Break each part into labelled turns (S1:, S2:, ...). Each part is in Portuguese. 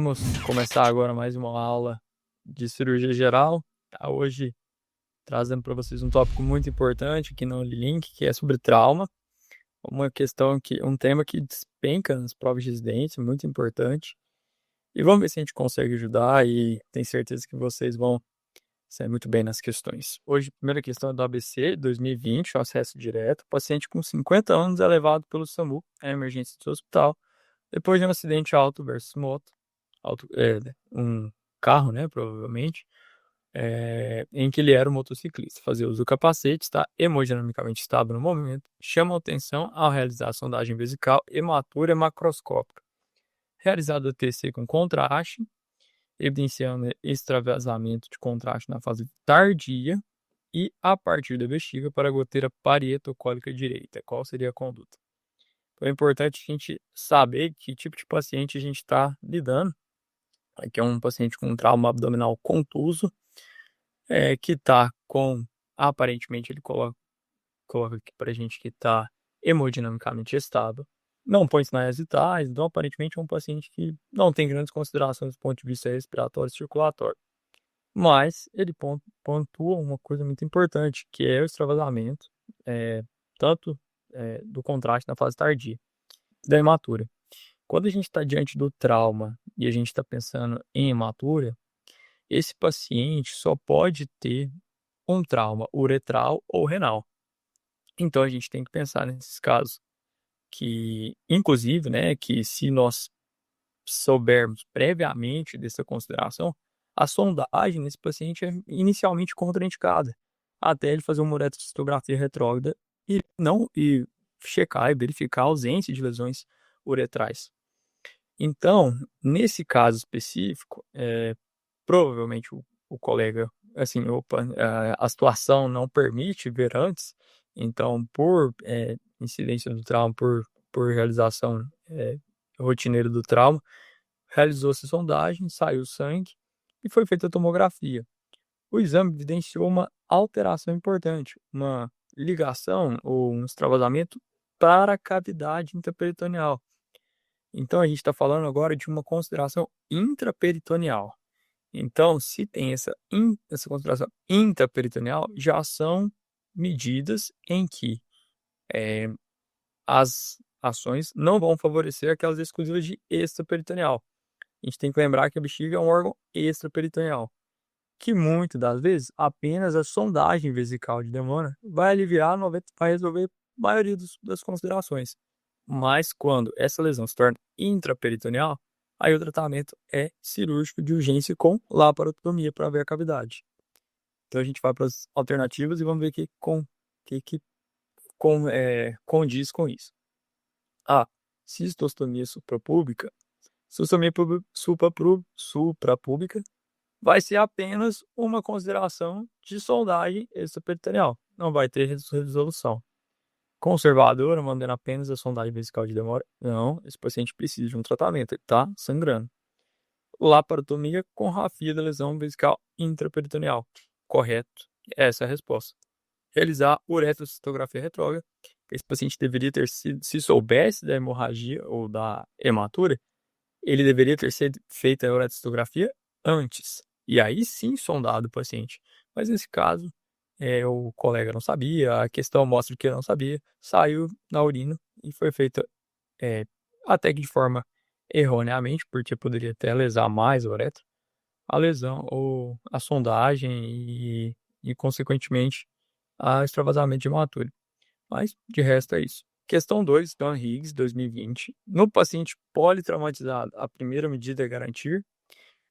S1: Vamos começar agora mais uma aula de cirurgia geral. Tá? Hoje trazendo para vocês um tópico muito importante aqui no Link, que é sobre trauma. Um tema que despenca nas provas de residência, muito importante. E vamos ver se a gente consegue ajudar e tenho certeza que vocês vão sair muito bem nas questões. Hoje, a primeira questão é do ABC 2020, o acesso direto. O paciente com 50 anos é levado pelo SAMU à emergência do hospital depois de um acidente auto versus moto. Um carro, né, provavelmente, em que ele era um motociclista. Fazia uso do capacete, está hemodinamicamente estável no momento, chama atenção ao realizar a sondagem vesical hematura macroscópica. Realizado o TC com contraste, evidenciando extravasamento de contraste na fase tardia e a partir da bexiga para a goteira parietocólica direita. Qual seria a conduta? Então é importante a gente saber que tipo de paciente a gente está lidando. Aqui é um paciente com trauma abdominal contuso, que está com, aparentemente ele coloca aqui pra gente que está hemodinamicamente estável, não põe sinais vitais, então aparentemente é um paciente que não tem grandes considerações do ponto de vista respiratório e circulatório. Mas ele pontua uma coisa muito importante, que é o extravasamento, tanto do contraste na fase tardia da hematura. Quando a gente está diante do trauma e a gente está pensando em hematura, esse paciente só pode ter um trauma uretral ou renal. Então a gente tem que pensar nesses casos que, inclusive, né, que se nós soubermos previamente dessa consideração, a sondagem nesse paciente é inicialmente contraindicada, até ele fazer uma uretrocistografia retrógrada e checar e verificar a ausência de lesões uretrais. Então, nesse caso específico, provavelmente o colega, assim, a situação não permite ver antes, então, por incidência do trauma, por realização rotineira do trauma, realizou-se sondagem, saiu sangue e foi feita a tomografia. O exame evidenciou uma alteração importante, uma ligação ou um extravasamento para a cavidade intraperitoneal. Então, a gente está falando agora de uma consideração intraperitoneal. Então, se tem essa consideração intraperitoneal, já são medidas em que as ações não vão favorecer aquelas exclusivas de extraperitoneal. A gente tem que lembrar que a bexiga é um órgão extraperitoneal, que muitas das vezes apenas a sondagem vesical de demora vai vai resolver a maioria das considerações. Mas quando essa lesão se torna intraperitoneal, aí o tratamento é cirúrgico de urgência com laparotomia para ver a cavidade. Então a gente vai para as alternativas e vamos ver o que condiz com isso. A. Cistostomia suprapúbica. Cistostomia suprapúbica vai ser apenas uma consideração de sondagem extraperitoneal. Não vai ter resolução. Conservadora, mandando apenas a sondagem vesical de demora. Não, esse paciente precisa de um tratamento, ele está sangrando. Laparotomia com rafia da lesão vesical intraperitoneal. Correto. Essa é a resposta. Realizar uretrocistografia retrógrada. Esse paciente deveria ter sido, se soubesse da hemorragia ou da hematura, ele deveria ter sido feita a uretrocistografia antes. E aí sim sondado o paciente. Mas nesse caso, o colega não sabia, a questão mostra que ele não sabia, saiu na urina e foi feita até que de forma erroneamente, porque poderia até lesar mais a uretra, a lesão ou a sondagem e consequentemente, a extravasamento de hematura. Mas, de resto, é isso. Questão 2, Dan Higgs, 2020. No paciente politraumatizado, a primeira medida é garantir.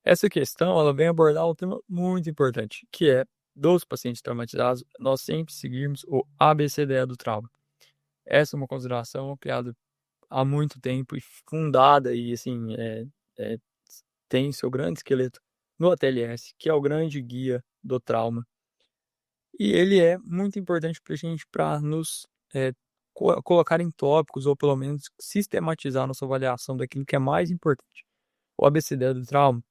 S1: Essa questão, ela vem abordar um tema muito importante, que é, dos pacientes traumatizados, nós sempre seguirmos o ABCDE do trauma. Essa é uma consideração criada há muito tempo e fundada e, assim, tem seu grande esqueleto no ATLS, que é o grande guia do trauma. E ele é muito importante para a gente, para nos colocar em tópicos, ou pelo menos sistematizar nossa avaliação daquilo que é mais importante. O ABCD do trauma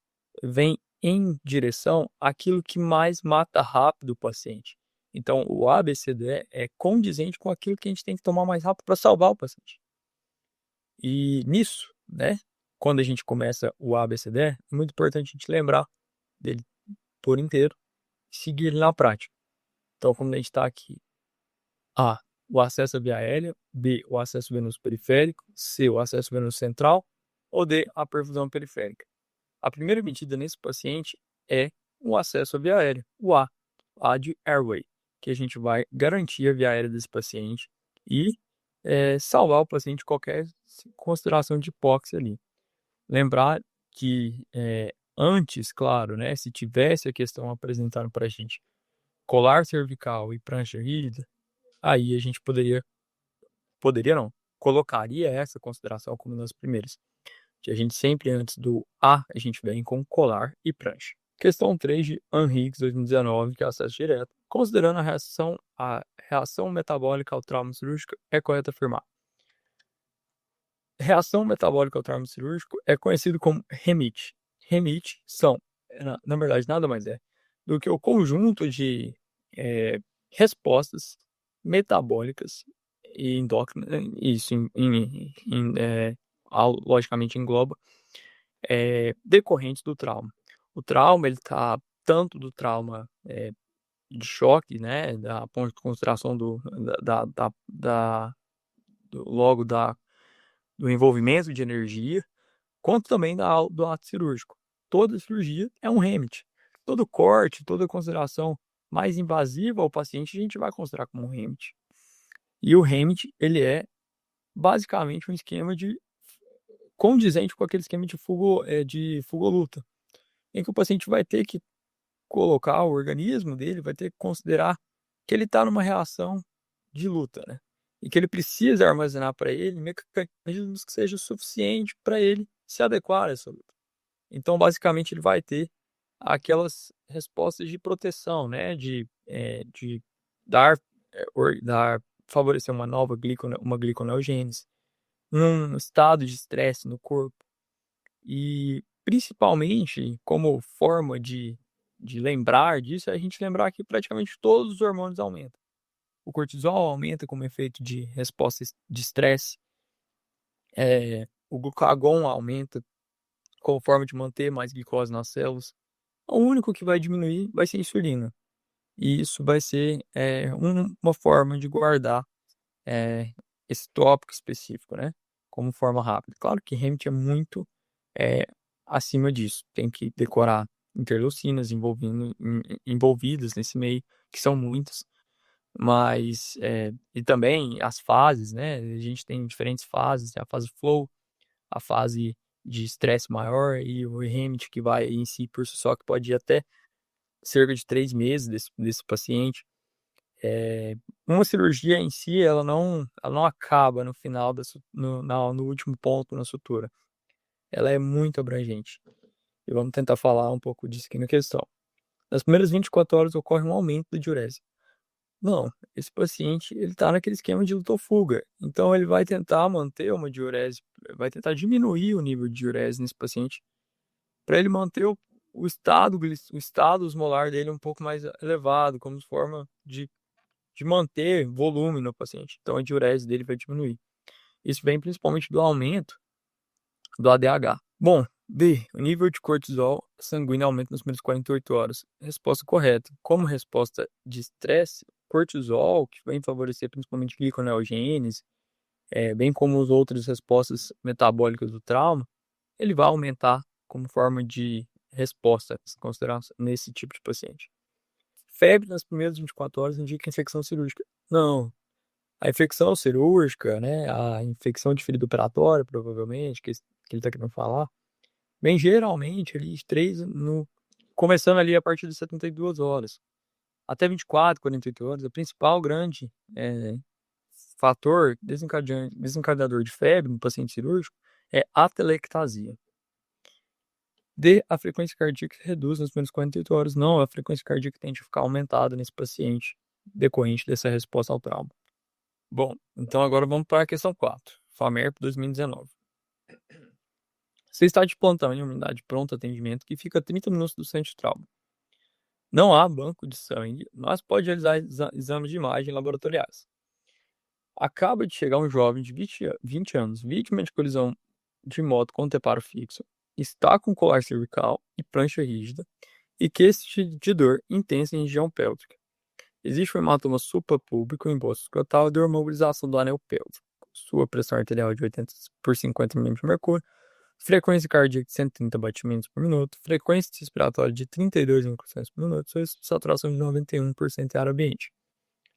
S1: vem em direção àquilo que mais mata rápido o paciente. Então, o ABCD é condizente com aquilo que a gente tem que tomar mais rápido para salvar o paciente. E nisso, né, quando a gente começa o ABCD, é muito importante a gente lembrar dele por inteiro e seguir ele na prática. Então, como a gente está aqui, A, o acesso à via aérea, B, o acesso venoso periférico, C, o acesso venoso central, ou D, a perfusão periférica. A primeira medida nesse paciente é o acesso à via aérea, o A de airway, que a gente vai garantir a via aérea desse paciente e salvar o paciente de qualquer consideração de hipóxia ali. Lembrar que antes, claro, né, se tivesse a questão apresentada para a gente colar cervical e prancha rígida, aí a gente poderia não, colocaria essa consideração como uma das primeiras. Que a gente sempre, antes do A, a gente vem com colar e prancha. Questão 3 de Henriques, 2019, que é acesso direto. Considerando a reação metabólica ao trauma cirúrgico, é correto afirmar. Reação metabólica ao trauma cirúrgico é conhecido como REMIT. REMIT são, na verdade, nada mais é do que o conjunto de respostas metabólicas e endócrinas, isso logicamente engloba, decorrentes do trauma. O trauma, ele está tanto do trauma de choque, né, da ponto de consideração do envolvimento de energia, quanto também do ato cirúrgico. Toda cirurgia é um REMIT. Todo corte, toda consideração mais invasiva ao paciente, a gente vai considerar como um REMIT. E o REMIT, ele é basicamente um esquema condizente com aquele esquema de fuga-luta, em que o paciente vai ter que colocar o organismo dele, vai ter que considerar que ele está numa reação de luta, né? E que ele precisa armazenar para ele mecanismos que sejam suficientes para ele se adequar a essa luta. Então, basicamente, ele vai ter aquelas respostas de proteção, né? De favorecer uma nova gliconeogênese, um estado de estresse no corpo. E, principalmente, como forma de lembrar disso, é a gente lembrar que praticamente todos os hormônios aumentam. O cortisol aumenta como efeito de resposta de estresse. O glucagon aumenta como forma de manter mais glicose nas células. O único que vai diminuir vai ser a insulina. E isso vai ser uma forma de guardar esse tópico específico, né? Como forma rápida. Claro que REMIT é muito acima disso. Tem que decorar interleucinas envolvidas nesse meio, que são muitas. Mas, e também as fases, né? A gente tem diferentes fases, a fase flow, a fase de estresse maior e o REMIT que vai em si por si só, que pode ir até cerca de 3 meses desse paciente. Uma cirurgia em si, ela não acaba no final, no último ponto na sutura. Ela é muito abrangente. E vamos tentar falar um pouco disso aqui na questão. Nas primeiras 24 horas ocorre um aumento da diurese. Não, esse paciente, ele está naquele esquema de luta ou fuga. Então, ele vai tentar manter uma diurese, vai tentar diminuir o nível de diurese nesse paciente, para ele manter o estado osmolar dele um pouco mais elevado, como forma de manter volume no paciente. Então, a diurese dele vai diminuir. Isso vem principalmente do aumento do ADH. Bom, B. O nível de cortisol sanguíneo aumenta nas primeiras 48 horas. Resposta correta. Como resposta de estresse, cortisol, que vem favorecer principalmente gliconeogênese, bem como as outras respostas metabólicas do trauma, ele vai aumentar como forma de resposta nesse tipo de paciente. Febre nas primeiras 24 horas indica infecção cirúrgica. Não. A infecção cirúrgica, né, a infecção de ferida operatória, provavelmente, que ele está querendo falar, vem geralmente ali começando ali a partir de 72 horas. Até 24, 48 horas, o principal grande fator desencadeador de febre no paciente cirúrgico é atelectasia. D, a frequência cardíaca reduz nas primeiras 48 horas. Não, a frequência cardíaca tende a ficar aumentada nesse paciente decorrente dessa resposta ao trauma. Bom, então agora vamos para a questão 4. FAMERP 2019. Você está de plantão em uma unidade de pronto atendimento que fica a 30 minutos do centro de trauma. Não há banco de sangue, mas pode realizar exames de imagem laboratoriais. Acaba de chegar um jovem de 20 anos, vítima de colisão de moto com anteparo fixo, está com colar cervical e prancha rígida, e queixa de dor intensa em região pélvica. Existe um hematoma suprapúbico em bolsa escrotal e dor mobilização do anel pélvico. Sua pressão arterial de 80 por 50 mm de mercúrio, frequência cardíaca de 130 batimentos por minuto, frequência respiratória de 32 incursões por minuto, sua saturação de 91% em ar ambiente.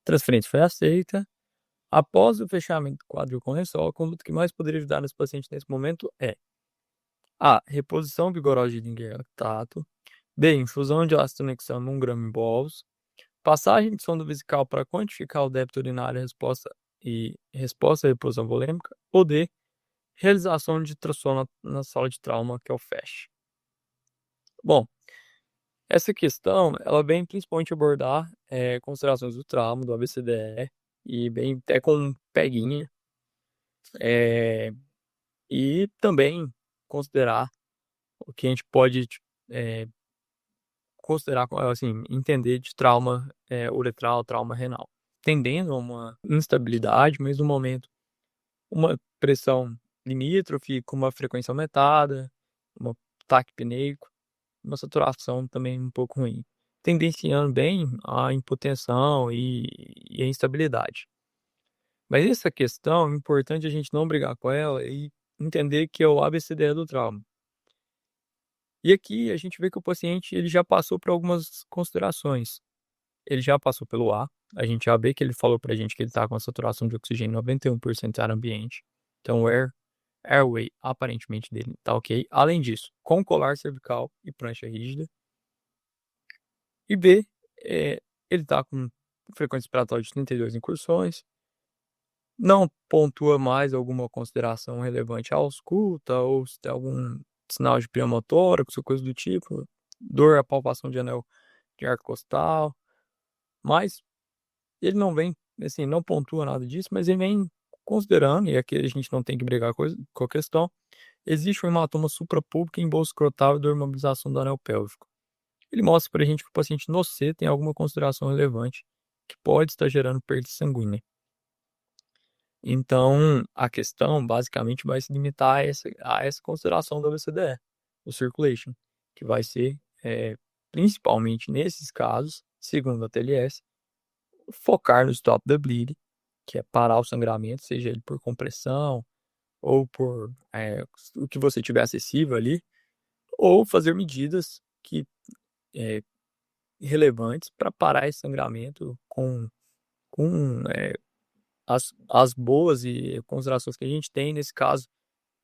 S1: Transferência foi aceita. Após o fechamento do quadril com lençol, a conduta que mais poderia ajudar nesse paciente nesse momento é A. Reposição vigorosa de Dinger lactato. B. Infusão de ácido nexano 1 grama em bolos. Passagem de sonda vesical para quantificar o débito urinário e resposta à reposição volêmica. Ou D. Realização de ultrassom na sala de trauma, que é o FASH. Bom, essa questão, ela vem principalmente abordar considerações do trauma, do ABCDE, e bem até com peguinha, e também considerar o que a gente pode considerar, assim, entender de trauma uretral, trauma renal, tendendo a uma instabilidade, mas no momento uma pressão limítrofe com uma frequência aumentada, um ataque pneico, uma saturação também um pouco ruim, tendenciando bem a hipotensão e a instabilidade. Mas essa questão é importante a gente não brigar com ela e entender que é o ABCDE do trauma. E aqui a gente vê que o paciente ele já passou por algumas considerações. Ele já passou pelo A, a gente já vê que ele falou pra gente que ele está com a saturação de oxigênio 91% em ar ambiente. Então o airway aparentemente dele tá ok. Além disso, com colar cervical e prancha rígida. E B, ele tá com frequência respiratória de 32 incursões. Não pontua mais alguma consideração relevante à ausculta ou se tem algum sinal de pneumotórax ou coisa do tipo, dor à palpação de anel de arco costal, mas ele não vem, assim, não pontua nada disso, mas ele vem considerando, e aqui a gente não tem que brigar com a questão, existe um hematoma suprapúbico em bolso escrotal e dor mobilização do anel pélvico. Ele mostra pra gente que o paciente no C tem alguma consideração relevante que pode estar gerando perda sanguínea. Então, a questão basicamente vai se limitar a essa consideração do ABCDE, o circulation, que vai ser, principalmente nesses casos, segundo a TLS, focar no stop the bleed, que é parar o sangramento, seja ele por compressão ou por o que você tiver acessível ali, ou fazer medidas relevantes para parar esse sangramento com as boas e considerações que a gente tem nesse caso,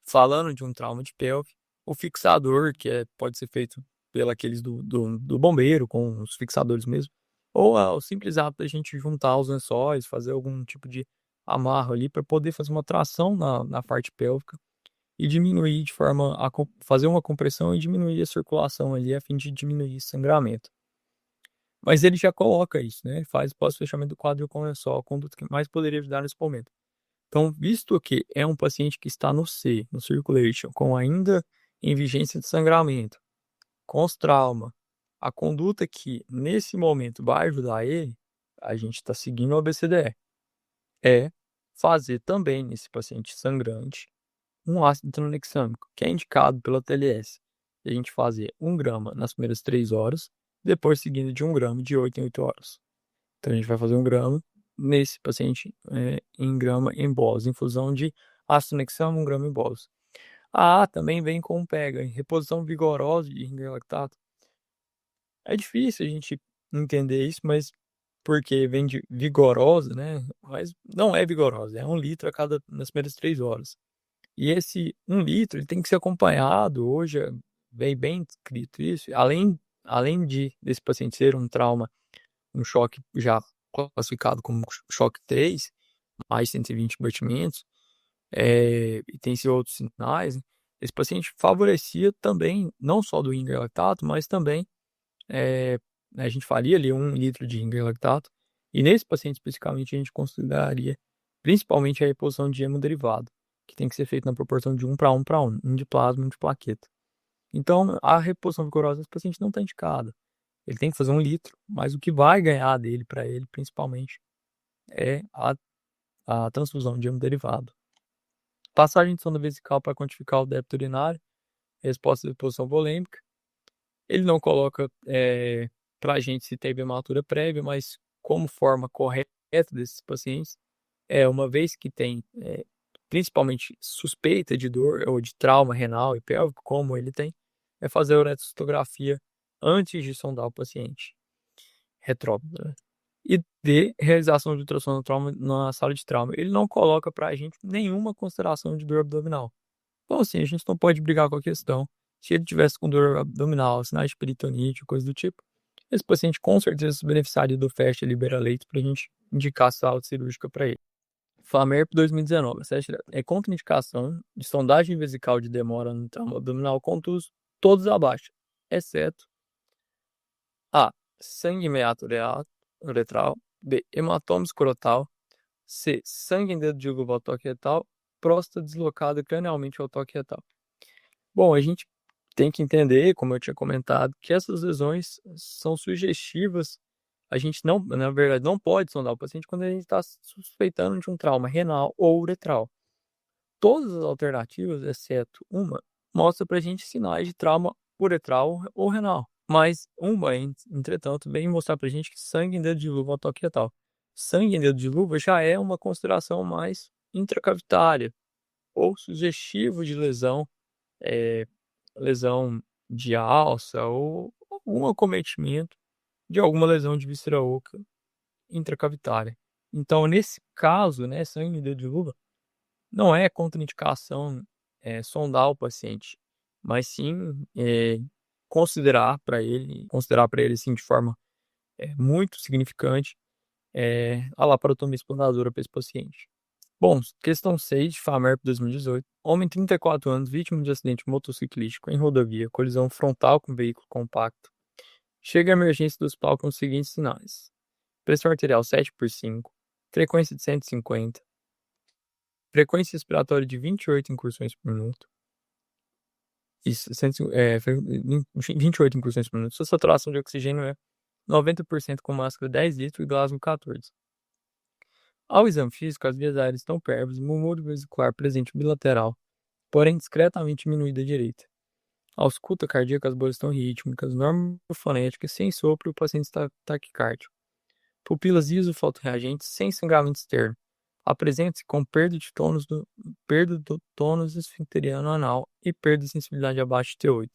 S1: falando de um trauma de pelve, o fixador, que pode ser feito aqueles do bombeiro, com os fixadores mesmo, ou o simples ato da gente juntar os lençóis, fazer algum tipo de amarro ali para poder fazer uma tração na parte pélvica e diminuir de forma a fazer uma compressão e diminuir a circulação ali a fim de diminuir esse sangramento. Mas ele já coloca isso, né? Ele faz pós-fechamento do quadril com lençol, a conduta que mais poderia ajudar nesse momento. Então, visto que é um paciente que está no C, no circulation, com ainda em vigência de sangramento, com os traumas, a conduta que nesse momento vai ajudar ele, a gente está seguindo o ABCDE, é fazer também nesse paciente sangrante um ácido tranexâmico, que é indicado pela TLS. E a gente fazer 1 grama nas primeiras 3 horas, depois seguindo de 1 grama de 8 em 8 horas. Então a gente vai fazer 1 grama nesse paciente em grama em bolos, infusão de ácido tranexâmico 1 grama em bolos. A A também vem com pega, em reposição vigorosa de Ringer lactato. É difícil a gente entender isso, mas porque vem de vigorosa, né? Mas não é vigorosa, é 1 litro nas primeiras 3 horas. E esse 1 litro ele tem que ser acompanhado, hoje vem bem escrito isso, além desse paciente ser um trauma, um choque já classificado como choque 3, mais 120 batimentos, e tem esses outros sinais, né? Esse paciente favorecia também, não só do Ringer lactato, mas também a gente faria ali 1 litro de Ringer lactato, e nesse paciente especificamente a gente consideraria principalmente a reposição de hemoderivado, que tem que ser feito na proporção de 1 para 1 para 1, um de plasma e um de plaqueta. Então, a reposição vigorosa desse paciente não está indicada. Ele tem que fazer 1 litro, mas o que vai ganhar dele, para ele, principalmente, é a transfusão de hemoderivado. Passagem de sonda vesical para quantificar o débito urinário, resposta de posição volêmica. Ele não coloca para a gente se teve hematura prévia, mas como forma correta desses pacientes, uma vez que tem principalmente suspeita de dor ou de trauma renal e pélvico, como ele tem, é fazer a uretrocistografia antes de sondar o paciente retrógrado, né? E D, realização de ultrassom no trauma, na sala de trauma. Ele não coloca pra gente nenhuma consideração de dor abdominal. Então, assim, a gente não pode brigar com a questão. Se ele tivesse com dor abdominal, sinais de peritonite, coisa do tipo, esse paciente com certeza se beneficiaria do FAST libera-leito pra gente indicar a sala cirúrgica para ele. FAMERP 2019. É contraindicação de sondagem vesical de demora no trauma abdominal contuso, todos abaixo, exceto A. Sangue meato uretral. B. Hematoma escrotal. C. Sangue em dedo de uva ao toque retal. Próstata deslocada cranialmente ao toque retal. Bom, a gente tem que entender, como eu tinha comentado, que essas lesões são sugestivas. A gente não, na verdade, não pode sondar o paciente quando a gente está suspeitando de um trauma renal ou uretral. Todas as alternativas, exceto uma, mostram para a gente sinais de trauma uretral ou renal. Mas uma, entretanto, vem mostrar para a gente que sangue em dedo de luva ao toque retal. Sangue em dedo de luva já é uma consideração mais intracavitária ou sugestivo de lesão, lesão de alça ou algum acometimento de alguma lesão de víscera oca intracavitária. Então, nesse caso, né, sangue em dedo de luva não é contraindicação sondar o paciente, mas sim considerar para ele sim, de forma muito significante a laparotomia explanadora para esse paciente. Bom, questão 6 de FAMERP 2018. Homem 34 anos, vítima de acidente motociclístico em rodovia, colisão frontal com veículo compacto. Chega à emergência do hospital com os seguintes sinais: pressão arterial 7/5, frequência de 150, frequência respiratória de 28 incursões por minuto. Isso, 28 incursões por minuto. Sua saturação de oxigênio é 90% com máscara 10 litros e Glasgow 14. Ao exame físico, as vias aéreas estão pérvidas, murmúrio vesicular presente bilateral, porém discretamente diminuída à direita. A ausculta cardíaca, as bolhas estão rítmicas, normofonéticas, sem sopro, o paciente está taquicárdio. Pupilas isofotorreagentes, sem sangramento externo. Apresenta-se com perda do tônus esfincteriano anal e perda de sensibilidade abaixo de T8.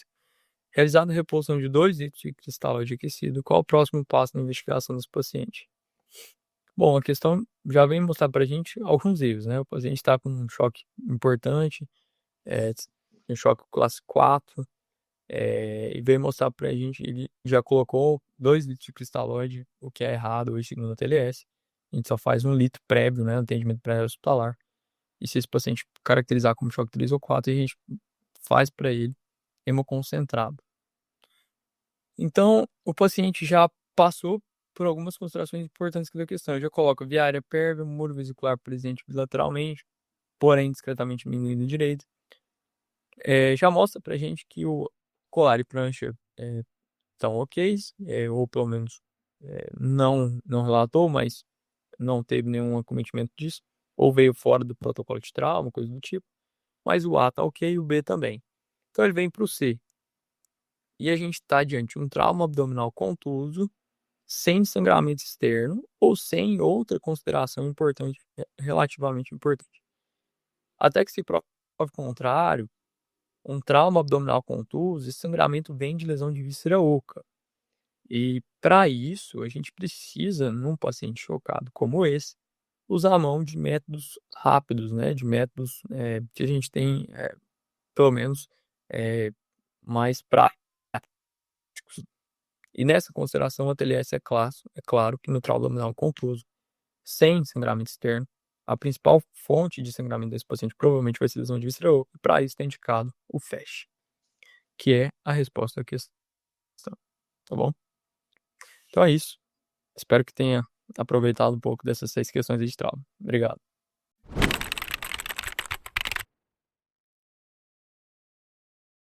S1: Realizada a reposição de 2 litros de cristalóide aquecido, qual o próximo passo na investigação desse paciente? Bom, a questão já vem mostrar para a gente alguns erros, né? O paciente está com um choque importante, um choque classe 4, e veio mostrar para a gente, ele já colocou 2 litros de cristalóide, o que é errado hoje segundo a TLS. A gente só faz 1 litro prévio, né, atendimento pré-hospitalar. E se esse paciente caracterizar como choque 3 ou 4, a gente faz para ele hemoconcentrado. Então, o paciente já passou por algumas considerações importantes da questão. Eu já coloco via aérea pérvia, muro vesicular presente bilateralmente, porém discretamente diminuído direito. Já mostra pra gente que o colar e prancha estão ok, ou pelo menos não relatou, mas não teve nenhum acometimento disso, ou veio fora do protocolo de trauma, coisa do tipo. Mas o A tá ok e o B também. Então ele vem para o C. E a gente está diante de um trauma abdominal contuso, sem sangramento externo ou sem outra consideração importante, relativamente importante. Até que se prove o contrário, um trauma abdominal contuso, esse sangramento vem de lesão de víscera oca. E para isso, a gente precisa, num paciente chocado como esse, usar a mão de métodos rápidos, né? De métodos que a gente tem, pelo menos, mais práticos. E nessa consideração, a TLS é claro que no trauma abdominal contuso, sem sangramento externo, a principal fonte de sangramento desse paciente provavelmente vai ser lesão de víscera oca, e para isso está indicado o FASH, que é a resposta à questão. Tá bom? Então é isso. Espero que tenha aproveitado um pouco dessas 6 questões de trauma. Obrigado.